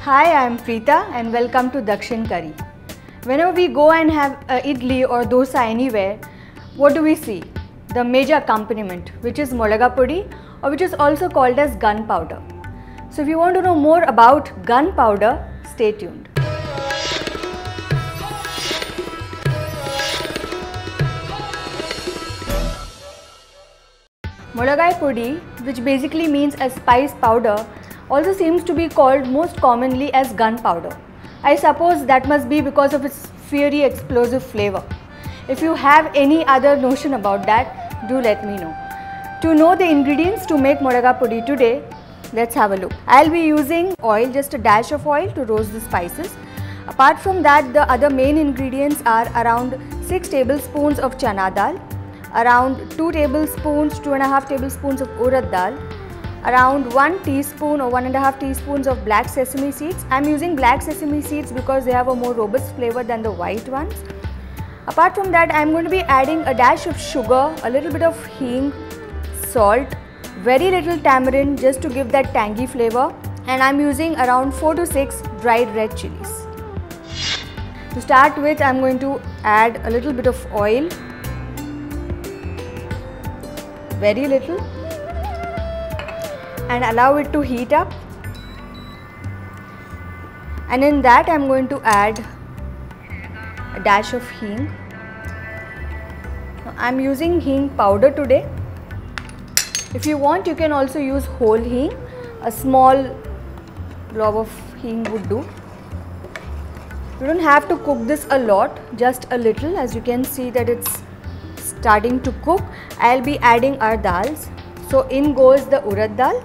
Hi, I am Preetha and welcome to Dakshin Curry. Whenever we go and have idli or dosa anywhere, what do we see? The major accompaniment, which is Molagaipodi, or which is also called as gunpowder. So if you want to know more about gunpowder, stay tuned. Molagaipodi, which basically means a spice powder, also seems to be called most commonly as gunpowder. I suppose that must be because of its fiery explosive flavor. If you have any other notion about that, do let me know. To know the ingredients to make Molagaipodi today, let's have a look. I'll be using oil, just a dash of oil to roast the spices. Apart from that, the other main ingredients are around 6 tablespoons of chana dal, around 2 tablespoons, 2.5 tablespoons of urad dal, around 1 teaspoon or 1.5 teaspoons of black sesame seeds. I'm using black sesame seeds because they have a more robust flavor than the white ones. Apart from that, I'm going to be adding a dash of sugar, a little bit of hing, salt, very little tamarind just to give that tangy flavor, and I'm using around 4 to 6 dried red chillies. To start with, I'm going to add a little bit of oil, very little, and allow it to heat up, and in that I'm going to add a dash of hing. Now, I'm using hing powder today. If you want, you can also use whole hing. A small blob of hing would do. You don't have to cook this a lot, just a little. As you can see that it's starting to cook. I'll be adding our dals. So in goes the urad dal.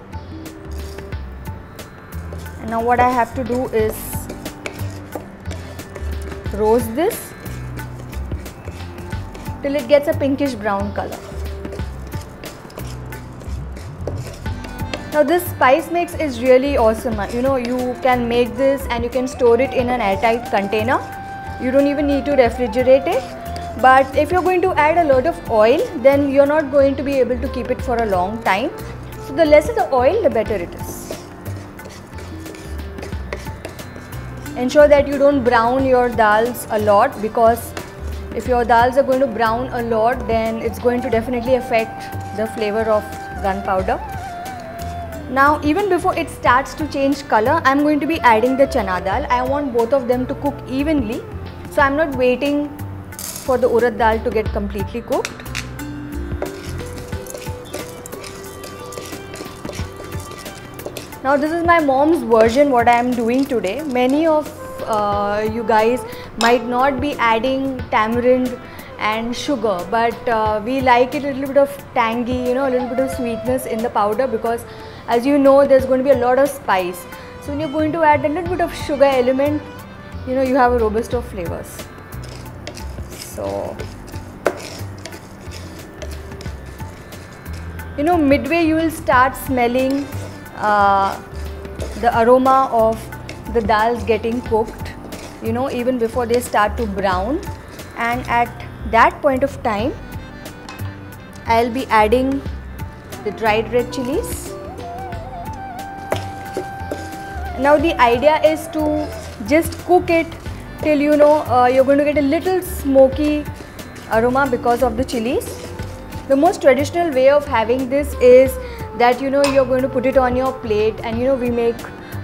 And now what I have to do is roast this till it gets a pinkish brown color. Now this spice mix is really awesome. You know, you can make this and you can store it in an airtight container. You don't even need to refrigerate it. But if you're going to add a lot of oil, then you're not going to be able to keep it for a long time. So the lesser the oil, the better it is. Ensure that you don't brown your dals a lot, because if your dals are going to brown a lot, then it's going to definitely affect the flavor of gunpowder. Now even before it starts to change color, I'm going to be adding the chana dal. I want both of them to cook evenly, so I'm not waiting for the urad dal to get completely cooked. Now this is my mom's version what I am doing today. Many of you guys might not be adding tamarind and sugar, but we like it a little bit of tangy, you know, a little bit of sweetness in the powder, because as you know, there's going to be a lot of spice. So when you're going to add a little bit of sugar element, you know, you have a robust of flavors. So, you know, midway you will start smelling the aroma of the dals getting cooked, you know, even before they start to brown. And at that point of time, I'll be adding the dried red chillies. Now the idea is to just cook it till, you know, you're going to get a little smoky aroma because of the chilies. The most traditional way of having this is that, you know, you're going to put it on your plate, and you know, we make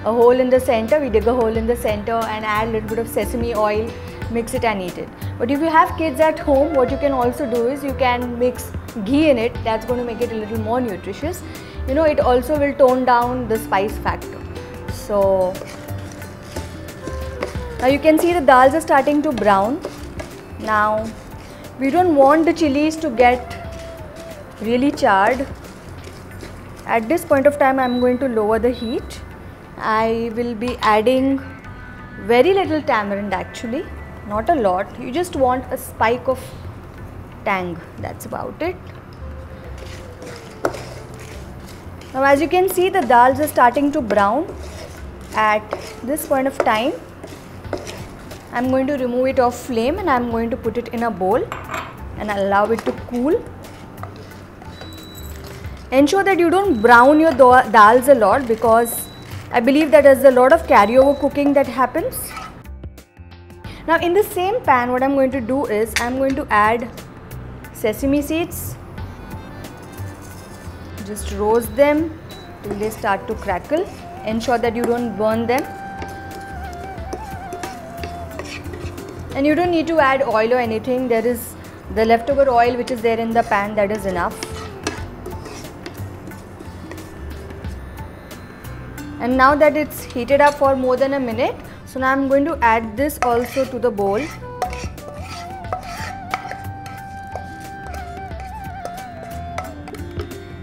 a hole in the center, we dig a hole in the center and add a little bit of sesame oil, mix it and eat it. But if you have kids at home, what you can also do is you can mix ghee in it. That's going to make it a little more nutritious. You know, it also will tone down the spice factor. So now you can see the dals are starting to brown. Now we don't want the chilies to get really charred. At this point of time, I'm going to lower the heat. I will be adding very little tamarind, actually, not a lot. You just want a spike of tang, that's about it. Now as you can see, the dals are starting to brown. At this point of time, I'm going to remove it off flame and I'm going to put it in a bowl and allow it to cool. Ensure that you don't brown your dals a lot, because I believe that there's a lot of carryover cooking that happens. Now in the same pan, what I'm going to do is I'm going to add sesame seeds. Just roast them till they start to crackle. Ensure that you don't burn them. And you don't need to add oil or anything. There is the leftover oil which is there in the pan, that is enough. And now that it's heated up for more than a minute, so now I'm going to add this also to the bowl.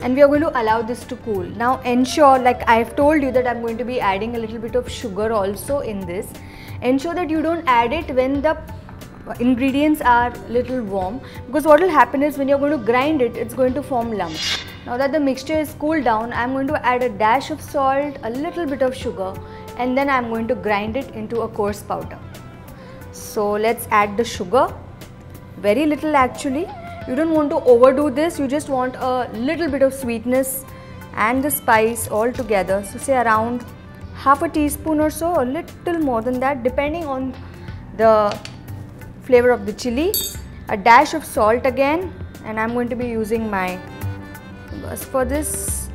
And we are going to allow this to cool. Now ensure, like I've told you, that I'm going to be adding a little bit of sugar also in this. Ensure that you don't add it when the ingredients are little warm, because what will happen is when you're going to grind it, it's going to form lumps. Now that the mixture is cooled down, I'm going to add a dash of salt, a little bit of sugar, and then I'm going to grind it into a coarse powder. So let's add the sugar, very little actually. You don't want to overdo this, you just want a little bit of sweetness and the spice all together. So say around half a teaspoon or so, a little more than that, depending on the flavor of the chili. A dash of salt again, and I'm going to be using my fingers for this.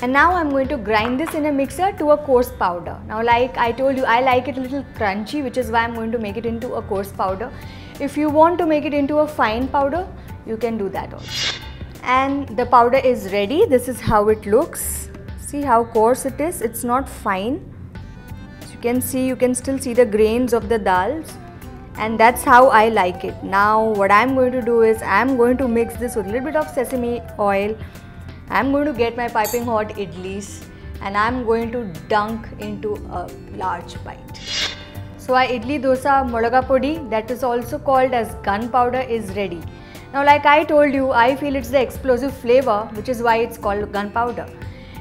And now I'm going to grind this in a mixer to a coarse powder. Now like I told you, I like it a little crunchy, which is why I'm going to make it into a coarse powder. If you want to make it into a fine powder, you can do that also. And the powder is ready. This is how it looks. See how coarse it is. It's not fine. As you can see, you can still see the grains of the dals. And that's how I like it. Now what I'm going to do is I'm going to mix this with a little bit of sesame oil. I'm going to get my piping hot idlis and I'm going to dunk into a large bite. So our idli dosa Molagaipodi, that is also called as gunpowder, is ready. Now like I told you, I feel it's the explosive flavor, which is why it's called gunpowder.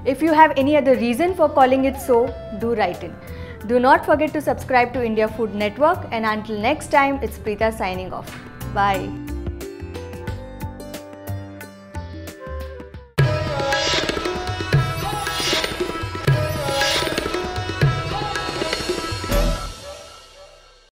If you have any other reason for calling it so, do write in. Do not forget to subscribe to India Food Network, and until next time, it's Preetha signing off. Bye.